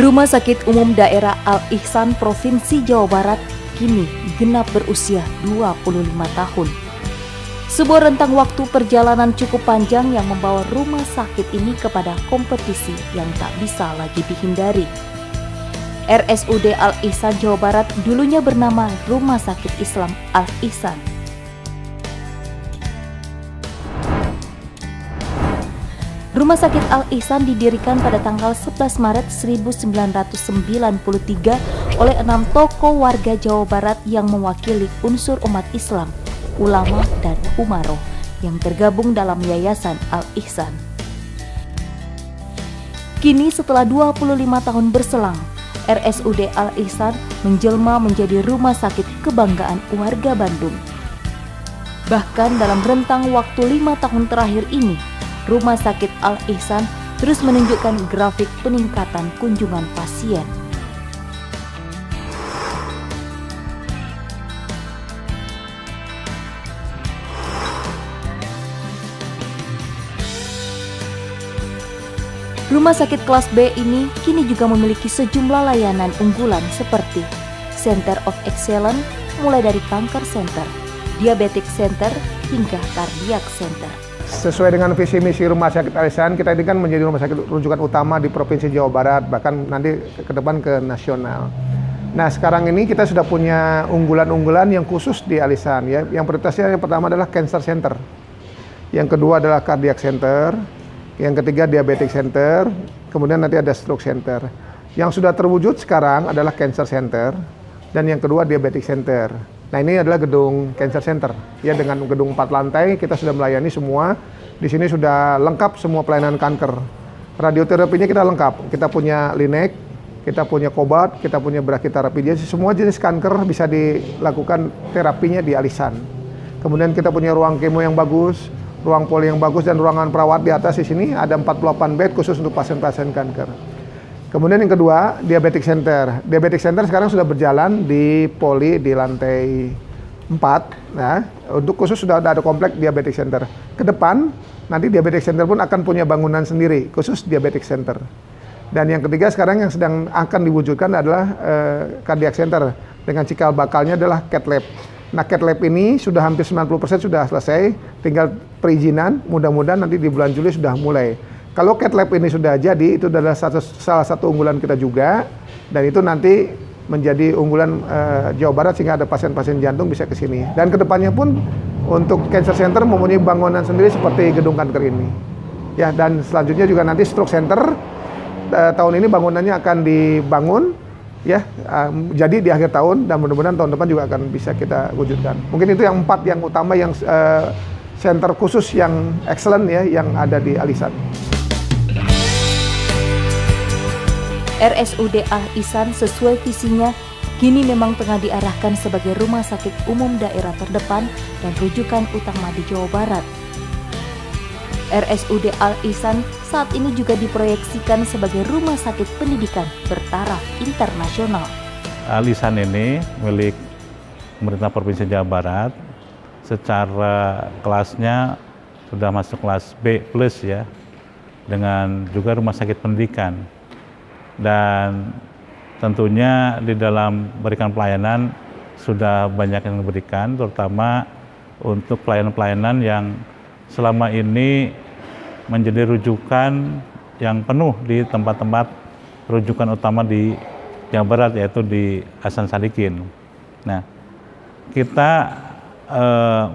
Rumah Sakit Umum Daerah Al-Ihsan Provinsi Jawa Barat kini genap berusia 25 tahun. Sebuah rentang waktu perjalanan cukup panjang yang membawa rumah sakit ini kepada kompetisi yang tak bisa lagi dihindari. RSUD Al-Ihsan Jawa Barat dulunya bernama Rumah Sakit Islam Al-Ihsan. Rumah Sakit Al-Ihsan didirikan pada tanggal 11 Maret 1993 oleh 6 tokoh warga Jawa Barat yang mewakili unsur umat Islam, ulama, dan umaroh yang tergabung dalam Yayasan Al-Ihsan. Kini setelah 25 tahun berselang, RSUD Al-Ihsan menjelma menjadi rumah sakit kebanggaan warga Bandung. Bahkan dalam rentang waktu 5 tahun terakhir ini, Rumah Sakit Al-Ihsan terus menunjukkan grafik peningkatan kunjungan pasien. Rumah sakit kelas B ini kini juga memiliki sejumlah layanan unggulan seperti Center of Excellence, mulai dari kanker center, diabetes center, hingga cardiac center. Sesuai dengan visi misi Rumah Sakit Al-Ihsan, kita ini kan menjadi rumah sakit rujukan utama di Provinsi Jawa Barat, bahkan nanti ke depan ke nasional. Nah, sekarang ini kita sudah punya unggulan-unggulan yang khusus di Al-Ihsan ya. Yang prioritasnya yang pertama adalah cancer center. Yang kedua adalah cardiac center, yang ketiga diabetes center, kemudian nanti ada stroke center. Yang sudah terwujud sekarang adalah cancer center, dan yang kedua diabetes center. Nah, ini adalah gedung cancer center ya, dengan gedung 4 lantai kita sudah melayani semua. Di sini sudah lengkap semua pelayanan kanker. Radioterapinya kita lengkap. Kita punya linek, kita punya kobat, kita punya brachytherapy. Jadi semua jenis kanker bisa dilakukan terapinya di Al-Ihsan. Kemudian kita punya ruang kemo yang bagus, ruang poli yang bagus, dan ruangan perawat di atas di sini ada 48 bed khusus untuk pasien-pasien kanker. Kemudian yang kedua, diabetes center. Diabetes center sekarang sudah berjalan di poli di lantai 4. Nah, untuk khusus sudah ada komplek diabetes center. Ke depan, nanti diabetes center pun akan punya bangunan sendiri, khusus diabetes center. Dan yang ketiga sekarang yang sedang akan diwujudkan adalah cardiac center. Dengan cikal bakalnya adalah cath lab. Nah, cath lab ini sudah hampir 90% sudah selesai, tinggal perizinan, mudah-mudahan nanti di bulan Juli sudah mulai. Kalau cath lab ini sudah jadi, itu adalah salah satu unggulan kita juga, dan itu nanti menjadi unggulan Jawa Barat sehingga ada pasien-pasien jantung bisa ke sini. Dan kedepannya pun untuk cancer center mempunyai bangunan sendiri seperti gedung kanker ini. Ya, dan selanjutnya juga nanti stroke center tahun ini bangunannya akan dibangun, ya, jadi di akhir tahun, dan mudah-mudahan tahun depan juga akan bisa kita wujudkan. Mungkin itu yang 4 yang utama yang center khusus yang excellent ya yang ada di Al-Ihsan. RSUD Al-Ihsan sesuai visinya kini memang tengah diarahkan sebagai rumah sakit umum daerah terdepan dan rujukan utama di Jawa Barat. RSUD Al-Ihsan saat ini juga diproyeksikan sebagai rumah sakit pendidikan bertaraf internasional. Al-Ihsan ini milik pemerintah Provinsi Jawa Barat, secara kelasnya sudah masuk kelas B+ ya, dengan juga rumah sakit pendidikan. Dan tentunya di dalam berikan pelayanan sudah banyak yang diberikan, terutama untuk pelayanan-pelayanan yang selama ini menjadi rujukan yang penuh di tempat-tempat rujukan utama di Jawa Barat, yaitu di Hasan Sadikin. Nah, kita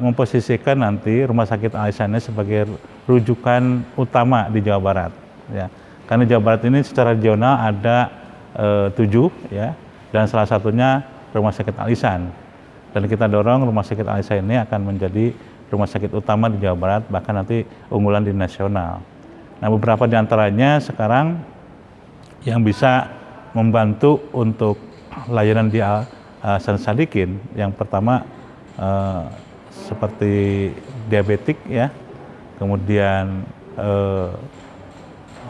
memposisikan nanti Rumah Sakit Al-Ihsan ini sebagai rujukan utama di Jawa Barat ya. Karena Jawa Barat ini secara regional ada 7 ya, dan salah satunya Rumah Sakit Al-Ihsan. Dan kita dorong Rumah Sakit Al-Ihsan ini akan menjadi rumah sakit utama di Jawa Barat, bahkan nanti unggulan di nasional. Nah, beberapa di antaranya sekarang yang bisa membantu untuk layanan di Hasan Sadikin, yang pertama seperti diabetik ya, kemudian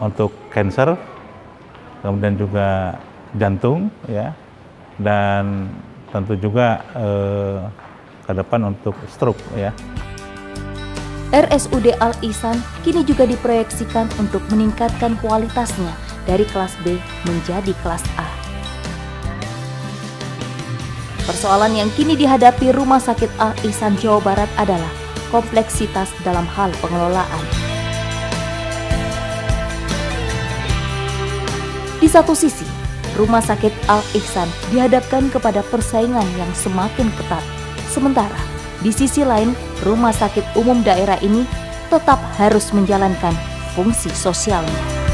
untuk cancer, kemudian juga jantung ya, dan tentu juga ke depan untuk stroke ya. RSUD Al-Ihsan kini juga diproyeksikan untuk meningkatkan kualitasnya dari kelas B menjadi kelas A. Persoalan yang kini dihadapi Rumah Sakit Al Ihsan Jawa Barat adalah kompleksitas dalam hal pengelolaan. Di satu sisi, Rumah Sakit Al Ihsan dihadapkan kepada persaingan yang semakin ketat. Sementara, di sisi lain, Rumah Sakit Umum Daerah ini tetap harus menjalankan fungsi sosialnya.